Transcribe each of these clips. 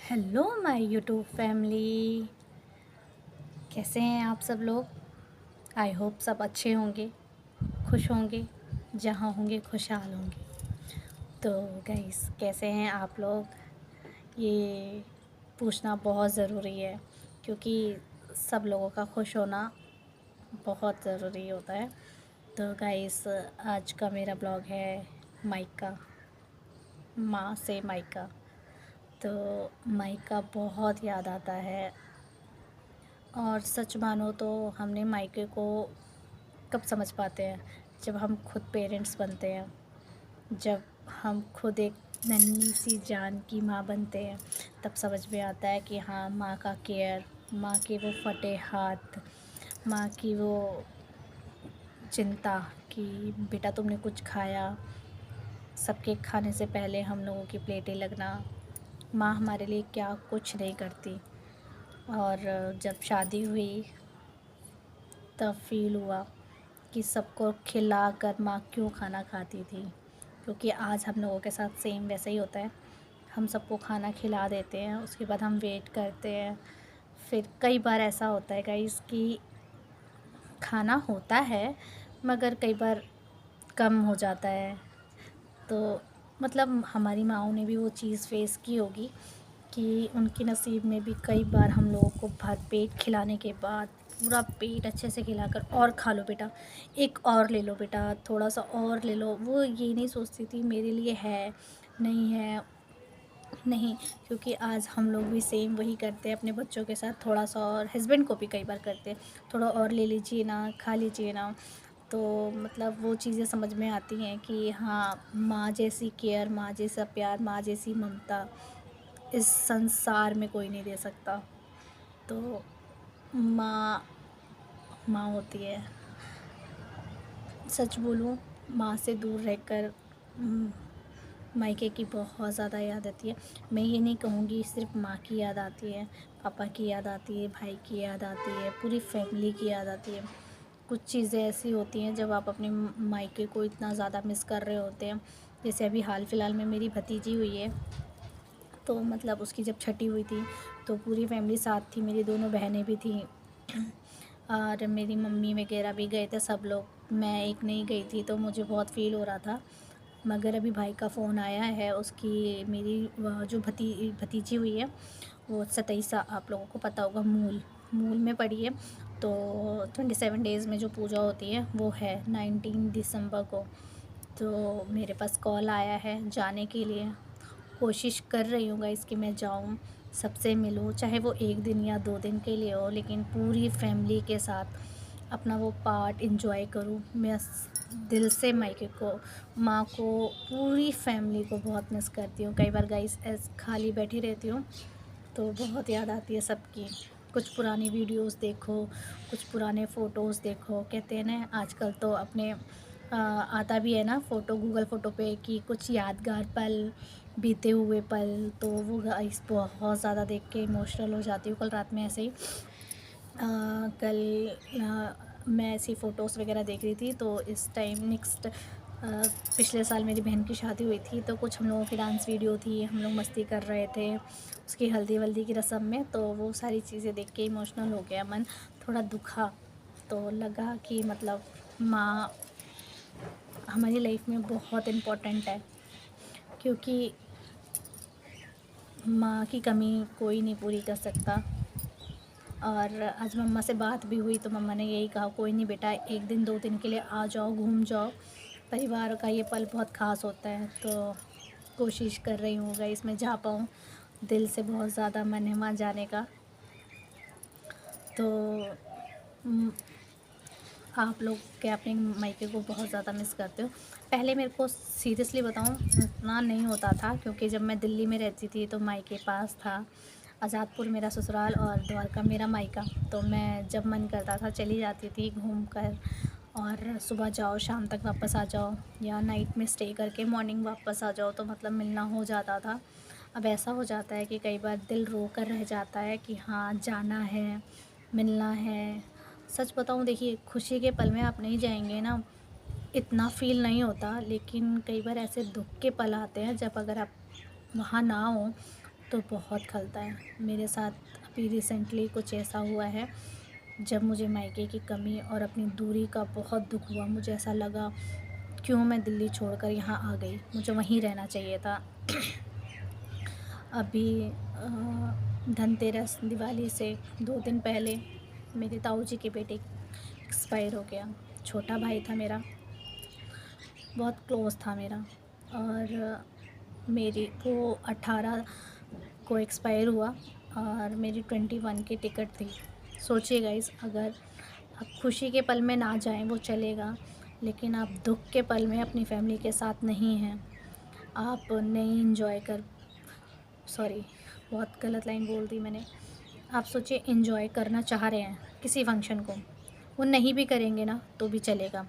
Hello my YouTube family. कैसे हैं आप सब लोग। आई होप सब अच्छे होंगे, खुश होंगे, जहाँ होंगे खुशहाल होंगे। तो गाइस, कैसे हैं आप लोग, ये पूछना बहुत ज़रूरी है, क्योंकि सब लोगों का खुश होना बहुत ज़रूरी होता है। तो गाइस, आज का मेरा ब्लॉग है मायका, माँ से मायका। तो मायका बहुत याद आता है। और सच मानो तो हमने मायके को कब समझ पाते हैं, जब हम खुद पेरेंट्स बनते हैं, जब हम खुद एक नन्ही सी जान की माँ बनते हैं, तब समझ में आता है कि हाँ, माँ का केयर, माँ के वो फटे हाथ, माँ की वो चिंता कि बेटा तुमने कुछ खाया, सबके खाने से पहले हम लोगों की प्लेटें लगना। माँ हमारे लिए क्या कुछ नहीं करती। और जब शादी हुई तब फील हुआ कि सबको खिला कर माँ क्यों खाना खाती थी, क्योंकि आज हम लोगों के साथ सेम वैसा ही होता है। हम सबको खाना खिला देते हैं, उसके बाद हम वेट करते हैं। फिर कई बार ऐसा होता है गाइस कि खाना होता है मगर कई बार कम हो जाता है। तो मतलब हमारी माँओं ने भी वो चीज़ फ़ेस की होगी कि उनके नसीब में भी कई बार हम लोगों को भर पेट खिलाने के बाद, पूरा पेट अच्छे से खिलाकर, और खा लो बेटा, एक और ले लो बेटा, थोड़ा सा और ले लो, वो ये नहीं सोचती थी मेरे लिए है नहीं है। नहीं, क्योंकि आज हम लोग भी सेम वही करते हैं अपने बच्चों के साथ, थोड़ा सा और, हस्बैंड को भी कई बार करते हैं, थोड़ा और ले लीजिए ना, खा लीजिए ना। तो मतलब वो चीज़ें समझ में आती हैं कि हाँ, माँ जैसी केयर, माँ जैसा प्यार, माँ जैसी ममता इस संसार में कोई नहीं दे सकता। तो माँ माँ होती है। सच बोलूँ, माँ से दूर रहकर मायके की बहुत ज़्यादा याद आती है। मैं ये नहीं कहूँगी सिर्फ माँ की याद आती है, पापा की याद आती है, भाई की याद आती है, पूरी फैमिली की याद आती है। कुछ चीज़ें ऐसी होती हैं जब आप अपने मायके को इतना ज़्यादा मिस कर रहे होते हैं। जैसे अभी हाल फिलहाल में मेरी भतीजी हुई है, तो मतलब उसकी जब छठी हुई थी तो पूरी फैमिली साथ थी, मेरी दोनों बहनें भी थीं और मेरी मम्मी वगैरह भी गए थे सब लोग। मैं एक नहीं गई थी, तो मुझे बहुत फ़ील हो रहा था। मगर अभी भाई का फ़ोन आया है, उसकी मेरी जो भतीजी हुई है वो 27, आप लोगों को पता होगा, मूल मूल में पड़ी है। तो 27 डेज़ में जो पूजा होती है वो है 19 दिसंबर को। तो मेरे पास कॉल आया है जाने के लिए। कोशिश कर रही हूँ गाइस कि मैं जाऊँ, सबसे मिलूँ, चाहे वो 1 दिन या 2 दिन के लिए हो, लेकिन पूरी फैमिली के साथ अपना वो पार्ट एंजॉय करूँ। मैं दिल से मायके को, माँ को, पूरी फैमिली को बहुत मिस करती हूँ। कई बार गाइस ऐसे खाली बैठी रहती हूँ तो बहुत याद आती है सबकी। कुछ पुरानी वीडियोस देखो, कुछ पुराने फ़ोटोज़ देखो। कहते हैं ना आजकल तो अपने आता भी है ना फ़ोटो, गूगल फ़ोटो पे, कि कुछ यादगार पल, बीते हुए पल। तो वो गाइस बहुत ज़्यादा देख के इमोशनल हो जाती हूँ। कल रात में ऐसे ही कल मैं ऐसी फ़ोटोज़ वगैरह देख रही थी, तो इस टाइम पिछले साल मेरी बहन की शादी हुई थी, तो कुछ हम लोगों की डांस वीडियो थी, हम लोग मस्ती कर रहे थे उसकी हल्दी-वल्दी की रस्म में। तो वो सारी चीज़ें देख के इमोशनल हो गया मन, थोड़ा दुखा। तो लगा कि मतलब माँ हमारी लाइफ में बहुत इम्पोर्टेंट है, क्योंकि माँ की कमी कोई नहीं पूरी कर सकता। और आज मम्मा से बात भी हुई तो मम्मा ने यही कहा, कोई नहीं बेटा, 1 दिन 2 दिन के लिए आ जाओ, घूम जाओ, परिवार का ये पल बहुत ख़ास होता है। तो कोशिश कर रही हूँ गाइस मैं जा पाऊँ, दिल से बहुत ज़्यादा मन है वहाँ जाने का। तो उम, आप लोग क्या अपने मायके को बहुत ज़्यादा मिस करते हो? पहले मेरे को सीरियसली बताऊँ, इतना नहीं होता था, क्योंकि जब मैं दिल्ली में रहती थी तो मायके पास था। आज़ादपुर मेरा ससुराल और द्वारका मेरा मायका। तो मैं जब मन करता था चली जाती थी घूम कर, और सुबह जाओ शाम तक वापस आ जाओ, या नाइट में स्टे करके मॉर्निंग वापस आ जाओ, तो मतलब मिलना हो जाता था। अब ऐसा हो जाता है कि कई बार दिल रो कर रह जाता है कि हाँ, जाना है, मिलना है। सच बताऊँ, देखिए खुशी के पल में आप नहीं जाएँगे ना, इतना फ़ील नहीं होता, लेकिन कई बार ऐसे दुःख के पल आते हैं जब अगर आप वहाँ ना हो तो बहुत खलता है। मेरे साथ अभी रिसेंटली कुछ ऐसा हुआ है, जब मुझे मायके की कमी और अपनी दूरी का बहुत दुख हुआ। मुझे ऐसा लगा, क्यों मैं दिल्ली छोड़कर यहाँ आ गई, मुझे वहीं रहना चाहिए था। अभी धनतेरस दिवाली से 2 दिन पहले मेरे ताऊ जी की बेटी एक्सपायर हो गया। छोटा भाई था मेरा, बहुत क्लोज़ था मेरा, और मेरी वो 18 को एक्सपायर हुआ और मेरी 21 की टिकट थी। सोचिए गाइस, अगर आप खुशी के पल में ना जाएं वो चलेगा, लेकिन आप दुख के पल में अपनी फैमिली के साथ नहीं हैं, आप नहीं इंजॉय कर सॉरी बहुत गलत लाइन बोल दी मैंने। आप सोचिए, इंजॉय करना चाह रहे हैं किसी फंक्शन को, वो नहीं भी करेंगे ना तो भी चलेगा,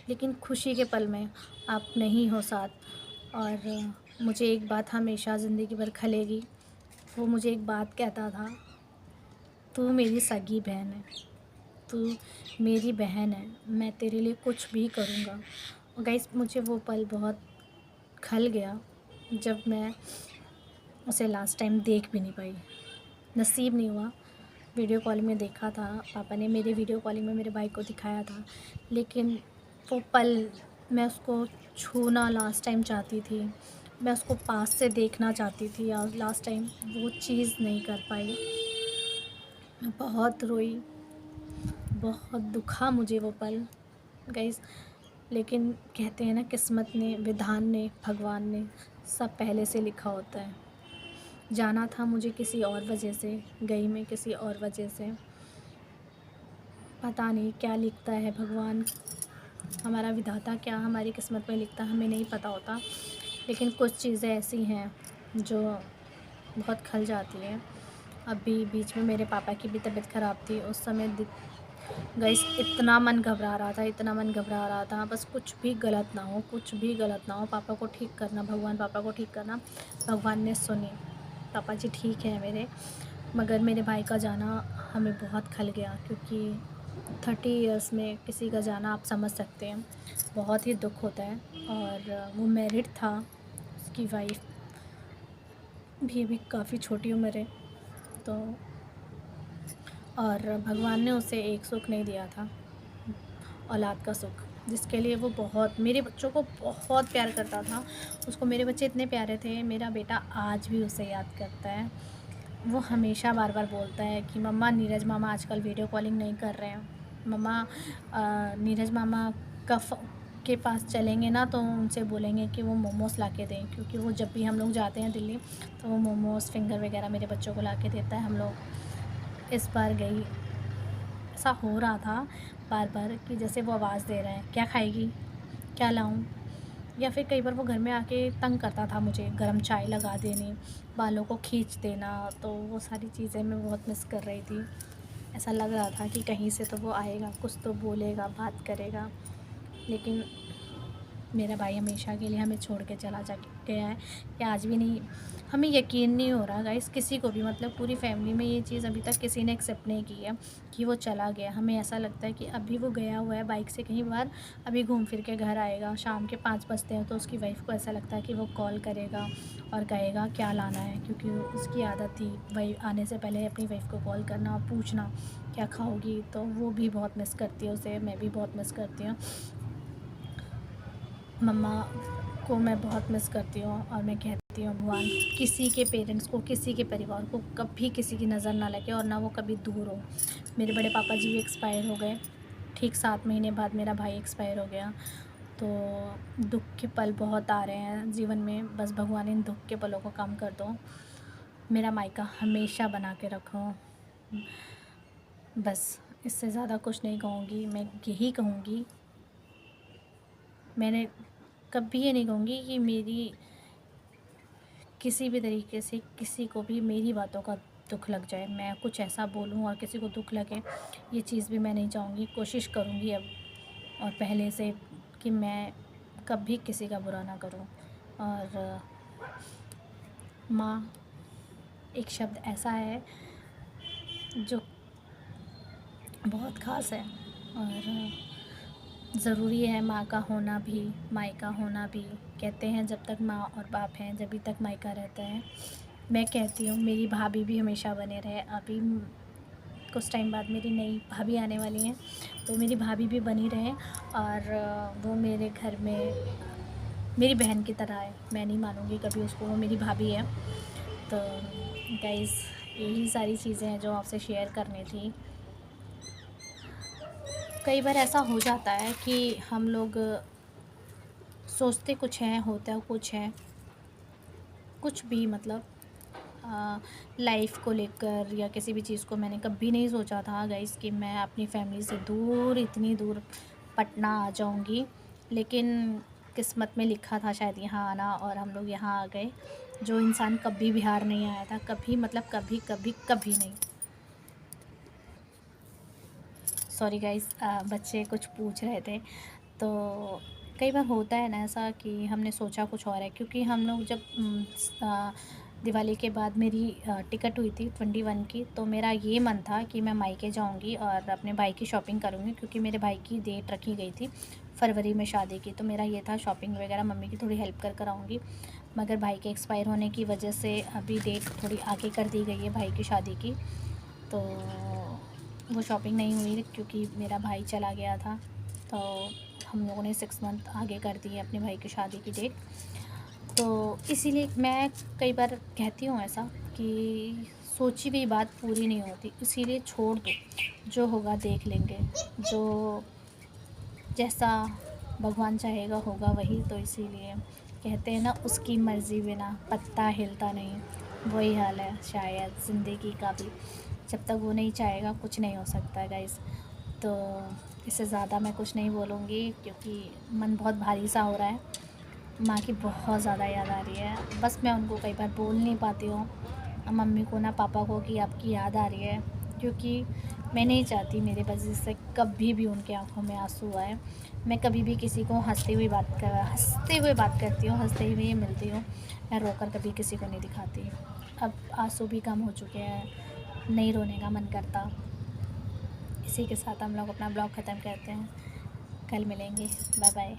लेकिन खुशी के पल में आप नहीं हो साथ। और मुझे एक बात हमेशा ज़िंदगी भर खलेगी। वो मुझे एक बात कहता था, तू मेरी सगी बहन है, तू मेरी बहन है, मैं तेरे लिए कुछ भी करूँगा। और गाइस, मुझे वो पल बहुत खल गया जब मैं उसे लास्ट टाइम देख भी नहीं पाई, नसीब नहीं हुआ। वीडियो कॉलिंग में देखा था, पापा ने मेरे वीडियो कॉलिंग में मेरे भाई को दिखाया था, लेकिन वो पल मैं उसको छूना लास्ट टाइम चाहती थी, मैं उसको पास से देखना चाहती थी, और लास्ट टाइम वो चीज़ नहीं कर पाई। मैं बहुत रोई, बहुत दुखा मुझे वो पल गाइस। लेकिन कहते हैं ना, किस्मत ने, विधान ने, भगवान ने सब पहले से लिखा होता है। जाना था मुझे किसी और वजह से, गई मैं किसी और वजह से। पता नहीं क्या लिखता है भगवान, हमारा विधाता क्या हमारी किस्मत में लिखता है, हमें नहीं पता होता। लेकिन कुछ चीज़ें ऐसी हैं जो बहुत खल जाती हैं। अभी बीच में मेरे पापा की भी तबीयत ख़राब थी, उस समय गाइस इतना मन घबरा रहा था, इतना मन घबरा रहा था, बस कुछ भी गलत ना हो, कुछ भी गलत ना हो, पापा को ठीक करना, भगवान पापा को ठीक करना। भगवान ने सुनी, पापा जी ठीक है मेरे। मगर मेरे भाई का जाना हमें बहुत खल गया, क्योंकि 30 इयर्स में किसी का जाना आप समझ सकते हैं, बहुत ही दुख होता है। और वो मैरिड था, उसकी वाइफ भी अभी काफ़ी छोटी उम्र है, तो और भगवान ने उसे एक सुख नहीं दिया था, औलाद का सुख, जिसके लिए वो बहुत मेरे बच्चों को बहुत प्यार करता था। उसको मेरे बच्चे इतने प्यारे थे, मेरा बेटा आज भी उसे याद करता है। वो हमेशा बार बार बोलता है कि मम्मा, नीरज मामा आजकल वीडियो कॉलिंग नहीं कर रहे हैं, मम्मा नीरज मामा के पास चलेंगे ना तो उनसे बोलेंगे कि वो मोमोज़ ला के दें, क्योंकि वो जब भी हम लोग जाते हैं दिल्ली तो वो मोमोज़, फिंगर वगैरह मेरे बच्चों को ला के देता है। हम लोग इस बार गई, ऐसा हो रहा था बार बार कि जैसे वो आवाज़ दे रहे हैं, क्या खाएगी, क्या लाऊं, या फिर कई बार वो घर में आके तंग करता था मुझे, गर्म चाय लगा देनी, बालों को खींच देना। तो वो सारी चीज़ें मैं बहुत मिस कर रही थी। ऐसा लग रहा था कि कहीं से तो वो आएगा, कुछ तो बोलेगा, बात करेगा, लेकिन मेरा भाई हमेशा के लिए हमें छोड़ के चला जा गया है, या आज भी नहीं। हमें यकीन नहीं हो रहा गाइस, किसी को भी, मतलब पूरी फैमिली में ये चीज़ अभी तक किसी ने एक्सेप्ट नहीं की है कि वो चला गया। हमें ऐसा लगता है कि अभी वो गया हुआ है बाइक से कहीं बाहर, अभी घूम फिर के घर आएगा। शाम के 5 बजते हैं तो उसकी वाइफ़ को ऐसा लगता है कि वो कॉल करेगा और कहेगा क्या लाना है, क्योंकि उसकी आदत थी वही आने से पहले अपनी वाइफ़ को कॉल करना और पूछना क्या खाओगी। तो वो भी बहुत मिस करती है उसे, मैं भी बहुत मिस करती हूँ। मम्मा को मैं बहुत मिस करती हूँ, और मैं कहती हूँ भगवान किसी के पेरेंट्स को, किसी के परिवार को कभी किसी की नज़र ना लगे, और ना वो कभी दूर हो। मेरे बड़े पापा जी भी एक्सपायर हो गए, ठीक 7 महीने बाद मेरा भाई एक्सपायर हो गया। तो दुख के पल बहुत आ रहे हैं जीवन में, बस भगवान इन दुख के पलों को कम कर दो, मेरा मायका हमेशा बना के रखो। बस इससे ज़्यादा कुछ नहीं कहूँगी। मैं यही कहूँगी, मैंने कभी ये नहीं कहूँगी कि मेरी किसी भी तरीके से किसी को भी मेरी बातों का दुख लग जाए, मैं कुछ ऐसा बोलूँ और किसी को दुख लगे, ये चीज़ भी मैं नहीं चाहूँगी। कोशिश करूँगी अब और पहले से कि मैं कभी किसी का बुरा ना करूँ। और माँ एक शब्द ऐसा है जो बहुत ख़ास है, और ज़रूरी है माँ का होना भी, मायका होना भी। कहते हैं जब तक माँ और बाप हैं जभी तक मायका रहता है, मैं कहती हूँ मेरी भाभी भी हमेशा बने रहे। अभी कुछ टाइम बाद मेरी नई भाभी आने वाली हैं, तो मेरी भाभी भी बनी रहे और वो मेरे घर में मेरी बहन की तरह है। मैं नहीं मानूँगी कभी उसको, वो मेरी भाभी है। तो गाइज़, यही सारी चीज़ें हैं जो आपसे शेयर करनी थी। कई बार ऐसा हो जाता है कि हम लोग सोचते कुछ हैं, होता कुछ है, कुछ भी मतलब लाइफ को लेकर या किसी भी चीज़ को मैंने कभी नहीं सोचा था गाइस कि मैं अपनी फैमिली से दूर, इतनी दूर पटना आ जाऊंगी। लेकिन किस्मत में लिखा था शायद यहाँ आना, और हम लोग यहाँ आ गए। जो इंसान कभी बिहार नहीं आया था, कभी मतलब कभी कभी कभी नहीं। सॉरी गाइस, बच्चे कुछ पूछ रहे थे। तो कई बार होता है ना ऐसा कि हमने सोचा कुछ और है, क्योंकि हम लोग जब दिवाली के बाद मेरी टिकट हुई थी 21 की, तो मेरा ये मन था कि मैं मायके जाऊंगी और अपने भाई की शॉपिंग करूंगी, क्योंकि मेरे भाई की डेट रखी गई थी फरवरी में शादी की। तो मेरा ये था शॉपिंग वगैरह मम्मी की थोड़ी हेल्प कर आऊँगी। मगर भाई के एक्सपायर होने की वजह से अभी डेट थोड़ी आगे कर दी गई है भाई की शादी की। तो वो शॉपिंग नहीं हुई क्योंकि मेरा भाई चला गया था। तो हम लोगों ने 6 मंथ आगे कर दी है अपने भाई की शादी की डेट। तो इसीलिए मैं कई बार कहती हूँ ऐसा कि सोची हुई बात पूरी नहीं होती, इसीलिए छोड़ दो, जो होगा देख लेंगे, जो जैसा भगवान चाहेगा होगा वही। तो इसीलिए कहते हैं ना, उसकी मर्ज़ी बिना पत्ता हिलता नहीं। वही हाल है शायद ज़िंदगी का भी, जब तक वो नहीं चाहेगा कुछ नहीं हो सकता गाइस। तो इससे ज़्यादा मैं कुछ नहीं बोलूँगी, क्योंकि मन बहुत भारी सा हो रहा है। माँ की बहुत ज़्यादा याद आ रही है, बस मैं उनको कई बार बोल नहीं पाती हूँ, मम्मी को ना पापा को, कि आपकी याद आ रही है। क्योंकि मैं नहीं चाहती मेरे वजह से कभी भी उनके आँखों में आंसू आए। मैं कभी भी किसी को हंसते हुए बात करती हूँ, हंसते हुए मिलती हूँ। मैं रोकर कभी किसी को नहीं दिखाती। अब आंसू भी कम हो चुके हैं, नहीं रोने का मन करता। इसी के साथ हम लोग अपना ब्लॉग ख़त्म करते हैं। कल मिलेंगे, बाय बाय।